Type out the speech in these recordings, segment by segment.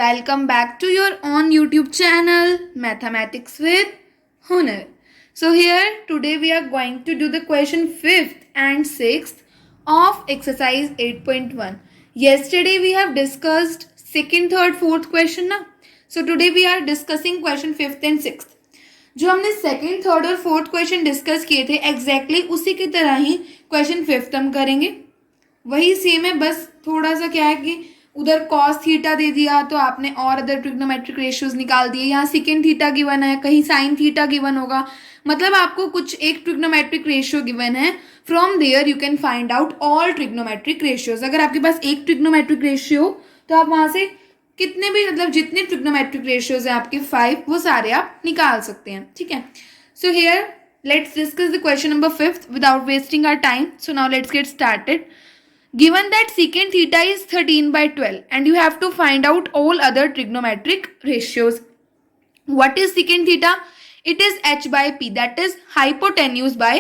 Welcome back to your own YouTube channel, Mathematics with Hunar. So here, today we are going to do the question 5th and 6th of exercise 8.1. Yesterday we have discussed 2nd, 3rd, 4th question ना. So today we are discussing question 5th and 6th. जो हमने 2nd, 3rd और 4th question discuss किए थे exactly उसी की तरह ही question 5th हम करेंगे. वही सेम है, बस थोड़ा सा क्या है कि उधर कॉस थीटा दे दिया तो आपने और अदर ट्रिग्नोमेट्रिक रेशियोज निकाल दिए. यहाँ सेकेंड थीटा गिवन है, कहीं साइन थीटा गिवन होगा, मतलब आपको कुछ एक ट्रिग्नोमेट्रिक रेशियो गिवन है. From there you can find out all trigonometric ratios. अगर आपके पास एक ट्रिग्नोमेट्रिक रेशियो तो आप वहाँ से कितने भी मतलब जितने ट्रिग्नोमेट्रिक रेशियोज हैं आपके 5 वो सारे आप निकाल सकते हैं. ठीक है. So here let's discuss the question number 5th without wasting our time. So now let's get started. Given that secant theta is 13/12 and you have to find out all other trigonometric ratios. What is secant theta? It is h by p, that is hypotenuse by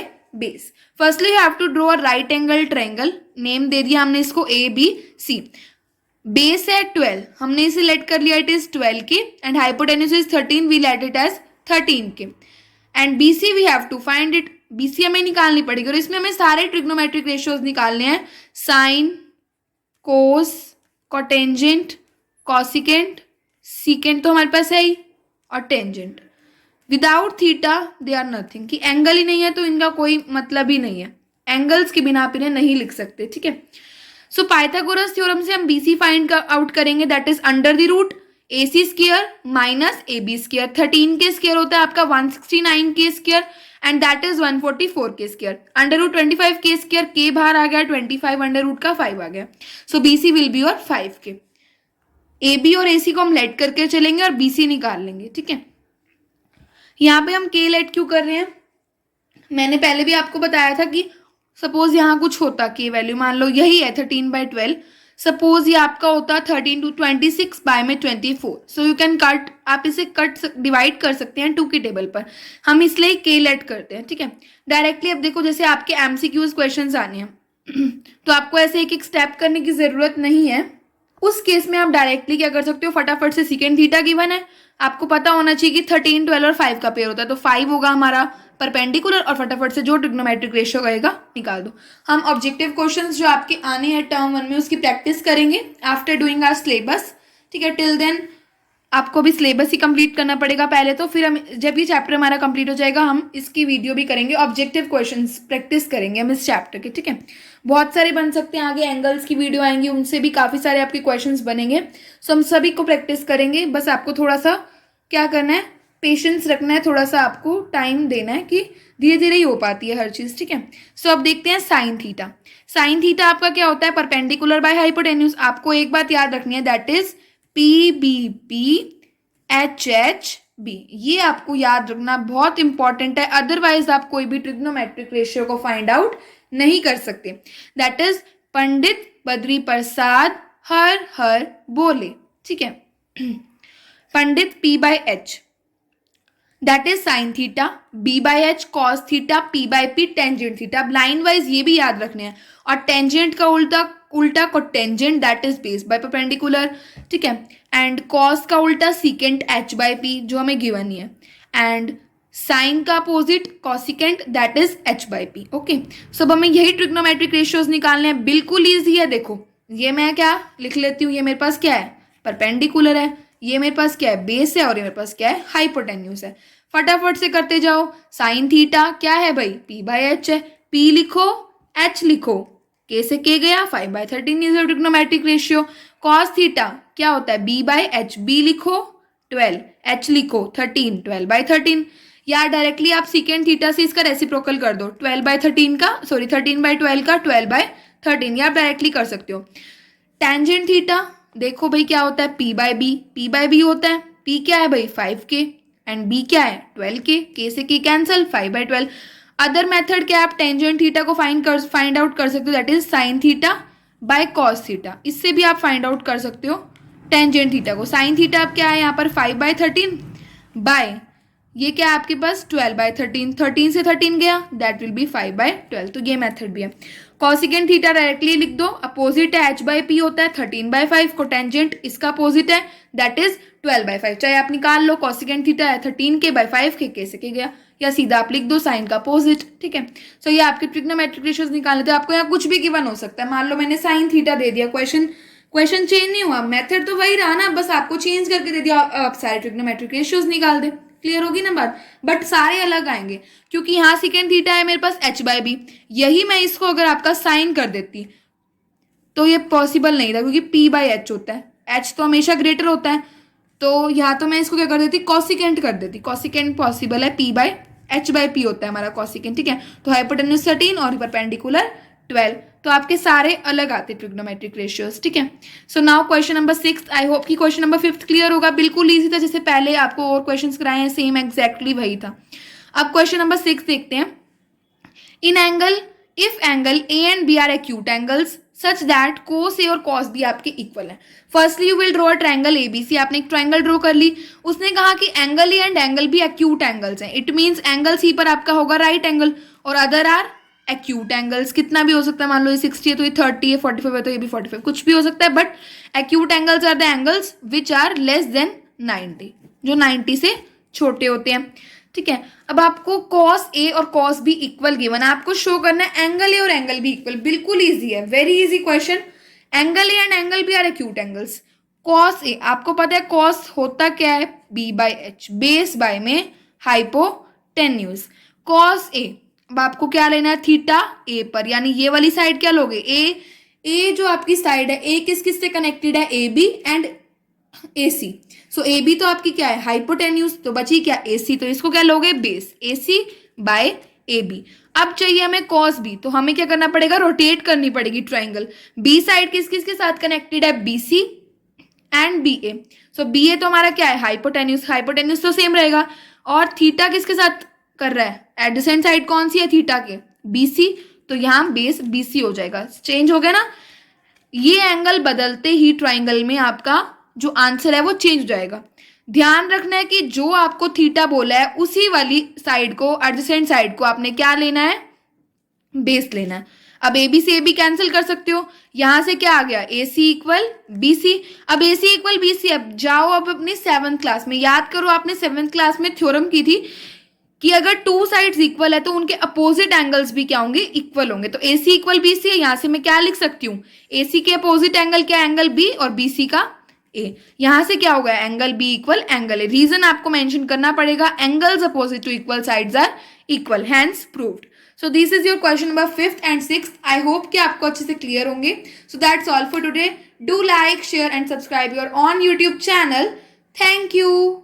base. Firstly you have to draw a right angle triangle. Name दे दिया हमने इसको A B C. Base है 12, हमने इसे late कर लिया, it is 12 के, and hypotenuse is 13, we let it as 13 के. And BC we have to find it. BC हमें निकालनी पड़ेगी और इसमें हमें सारे ट्रिग्नोमेट्रिक रेशियोज निकालने हैं. Sine, cos, cotangent, cosecant, secant तो हमारे पास है ही, और tangent. Without theta they are nothing. कि एंगल ही नहीं है तो इनका कोई मतलब ही नहीं है. एंगल्स के बिना आप इन्हें नहीं लिख सकते. ठीक है. सो पाइथागोरस थ्योरम से हम BC फाइंड आउट करेंगे, that is under the root AC square minus AB square. 13 के स्क्वायर होता है आपका 169 के स्क्वायर एंड दैट इज 144 के स्क्वायर. अंडर रूट 25 के स्क्वायर, के बाहर आ गया, 25 अंडर रूट का 5 आ गया. सो BC विल बी और 5 के. AB और AC को हम लेट करके चलेंगे और BC निकाल लेंगे. ठीक है. यहाँ पे हम K लेट क्यों कर रहे हैं? मैंने पहले भी आपको बताया था कि सपोज यहाँ कुछ होता K वैल्यू, मान लो यही है 13/12. सपोज ये आपका होता 13 to 26 बाय में 24. सो यू कैन कट, आप इसे डिवाइड कर सकते हैं 2 की टेबल पर. हम इसलिए के लेट करते हैं. ठीक है. डायरेक्टली अब देखो, जैसे आपके MCQs क्वेश्चंस आने हैं तो आपको ऐसे एक एक स्टेप करने की जरूरत नहीं है. उस केस में आप डायरेक्टली क्या कर सकते हो, फटाफट से सेकेंड थीटा गिवन है, आपको पता होना चाहिए कि 13, 12 और 5 का पेयर होता है, तो 5 होगा हमारा परपेंडिकुलर और फटाफट से जो ट्रिग्नोमेट्रिक रेशियो रहेगा निकाल दो. हम ऑब्जेक्टिव क्वेश्चंस जो आपके आने हैं टर्म 1 में उसकी प्रैक्टिस करेंगे आफ्टर डूइंग आवर सिलेबस. ठीक है. टिल देन आपको भी सिलेबस ही कंप्लीट करना पड़ेगा पहले, तो फिर हम जब ये चैप्टर हमारा कंप्लीट हो जाएगा हम इसकी वीडियो भी करेंगे. ऑब्जेक्टिव क्वेश्चंस प्रैक्टिस करेंगे हम इस चैप्टर के. ठीक है. बहुत सारे बन सकते हैं, आगे एंगल्स की वीडियो आएंगी, उनसे भी काफ़ी सारे आपके क्वेश्चंस बनेंगे. सो हम सभी को प्रैक्टिस करेंगे. बस आपको थोड़ा सा क्या करना है, पेशेंस रखना है, थोड़ा सा आपको टाइम देना है कि धीरे धीरे ही हो पाती है हर चीज़. ठीक है. सो अब देखते हैं साइन थीटा. साइन थीटा आपका क्या होता है, परपेंडिकुलर बाय हाइपोटेन्यूज. आपको एक बात याद रखनी है, दैट इज PBP HHB. ये आपको याद रखना बहुत इंपॉर्टेंट है, अदरवाइज आप कोई भी ट्रिग्नोमेट्रिक रेशियो को फाइंड आउट नहीं कर सकते. दैट इज पंडित बद्री प्रसाद हर बोले. ठीक है. पंडित P/H, that is sine theta, B/H cos theta, P/P tangent theta. Line wise ये भी याद रखने हैं. और टेंजेंट का उल्टा cotangent, that is base by perpendicular. ठीक है. एंड कॉस का उल्टा सीकेंट H/P जो हमें गिवन ही है. एंड साइन का opposite cosecant, that is H/P. Okay. So अब हमें यही ट्रिग्नोमेट्रिक रेशियोज निकालने हैं. बिल्कुल ईजी है. देखो ये मैं क्या लिख लेती हूँ, ये मेरे पास क्या है, परपेंडिकुलर है, ये मेरे पास क्या है, बेस है, और ये मेरे पास क्या है, हाइपोटेन्यूज है. फटाफट से करते जाओ. साइन थीटा क्या है भाई, P/H है, P लिखो, H लिखो, K से K गया, 5/13 is a trigonometric ratio. Cos theta क्या होता है, B/H, B लिखो 12, H लिखो 13, 12/13. या डायरेक्टली आप सीकेंड थीटा से इसका रेसिप्रोकल कर दो, 12/13 का, सॉरी 13/12 का 12/13, या आप डायरेक्टली कर सकते हो. टेंजेंट थीटा देखो भाई क्या होता है, P/B. P/B होता है, P क्या है भाई 5K एंड B क्या है 12K. K से K कैंसिल, 5/12. अदर मेथड क्या है, आप टेंजेंट थीटा को फाइंड आउट कर सकते हो, that is sine theta by cos theta. इससे भी आप फाइंड आउट कर सकते हो टेंजेंट थीटा को. साइन थीटा अब क्या है यहाँ पर 5/13 बाय ये क्या है आपके पास 12/13, 13 से 13 गया, दैट विल बी 5/12. तो ये मेथड भी है. कॉसिकेंट थीटा डायरेक्टली लिख दो, अपोजिट है h/p होता है 13/5, कोटेंजेंट इसका अपोजिट है दैट इज 12/5। चाहे आप निकाल लो कॉसिकेंट थीटा है 13 के बाय 5 के से के गया, या सीधा आप लिख दो साइन का अपोजिट, ठीक है। सो ये आपके ट्रिग्नोमेट्रिक रेशियोज निकालने थे। आपको यहाँ कुछ भी गिवन हो सकता है, मान लो मैंने साइन थीटा दे दिया, क्वेश्चन चेंज नहीं हुआ, मेथड तो वही रहा ना, बस आपको चेंज करके दे दिया, आप सारे ट्रिग्नोमेट्रिक रेशियोज निकाल दे, क्लियर होगी ना बात। बट सारे अलग आएंगे क्योंकि यहाँ सेकेंड थीटा है मेरे पास h/b, यही मैं इसको अगर आपका साइन कर देती तो ये पॉसिबल नहीं था क्योंकि p/h होता है, h तो हमेशा ग्रेटर होता है, तो यहाँ तो मैं इसको क्या कर देती, कॉसिकेंट कर देती। कॉसिकेंट पॉसिबल है, p/h/p होता है हमारा कॉसिकेंट, ठीक है। तो हाइपोटेन्यूज 13 और परपेंडिकुलर 12, तो आपके सारे अलग आते ट्रिग्नोमेट्रिक रेशियोज, ठीक है। सो नाउ क्वेश्चन नंबर 6, आई होप कि क्वेश्चन नंबर 5 क्लियर होगा, बिल्कुल इजी था, जैसे पहले आपको और क्वेश्चंस कराए हैं सेम एग्जैक्टली वही था। अब क्वेश्चन नंबर 6 देखते हैं। In angle, if angle A and B are acute angles such that cos A और कॉस बी आपके इक्वल है। Firstly you will draw a triangle ABC, आपने एक ट्रायंगल ड्रॉ कर ली, उसने कहा कि angle A and angle B acute angles हैं, इट मीन्स एंगल सी पर आपका होगा राइट एंगल और अदर आर एक्यूट एंगल्स। कितना भी हो सकता है, मान लो ये 60 है तो ये 30 है, 45 है तो ये भी 45, कुछ भी हो सकता है, but acute angles are the angles which are less than 90, जो 90 से छोटे होते हैं, ठीक है। अब आपको cos A और cos B इक्वल गिवन है, आपको शो करना है एंगल A और एंगल B इक्वल, बिल्कुल इजी है, very easy question. Angle A and angle B are acute angles. cos A आपको पता है cos होता क्या है, B/h, बेस बाय में हाइपोटेन्यूज। cos A, अब आपको क्या लेना है, थीटा A पर, यानी ये वाली साइड क्या लोगे, A जो आपकी साइड है, A किस किस से कनेक्टेड है, AB and AC। So AB तो आपकी क्या है, हाइपोटेन्यूज, तो बची क्या AC, तो इसको क्या लोगे, बेस, AC/AB। अब चाहिए हमें cos B, तो हमें क्या करना पड़ेगा, रोटेट करनी पड़ेगी ट्राइंगल। B साइड किस किस के साथ कनेक्टेड है, BC and BA। So BA तो हमारा क्या है, हाइपोटेन्यूज तो सेम रहेगा, और थीटा किसके साथ कर रहा है, एडजेसेंट साइड कौन सी है थीटा के, BC, तो यहाँ बेस BC हो जाएगा, चेंज हो गया ना। ये एंगल बदलते ही ट्राइंगल में आपका जो आंसर है वो चेंज हो जाएगा। ध्यान रखना है कि जो आपको थीटा बोला है उसी वाली साइड को, एडजेसेंट साइड को आपने क्या लेना है, बेस लेना है। अब AB से AB कैंसिल कर सकते हो, यहां से क्या आ गया, AC इक्वल BC। अब AC इक्वल BC, अब जाओ अब अपनी 7th क्लास में, याद करो आपने 7th क्लास में थ्योरम की थी कि अगर टू साइड्स इक्वल है तो उनके अपोजिट एंगल्स भी क्या होंगे, इक्वल होंगे। तो AC इक्वल BC है, यहां से मैं क्या लिख सकती हूँ, AC के अपोजिट एंगल क्या, एंगल B, और BC का A। यहां से क्या होगा, angle B equal angle A। Reason आपको मेंशन करना पड़ेगा, angles opposite to equal sides are equal, hence proved. So this is your question number 5th and 6th। I hope कि आपको अच्छे से क्लियर होंगे। So that's all for today. Do like, share and subscribe your on YouTube channel. Thank you.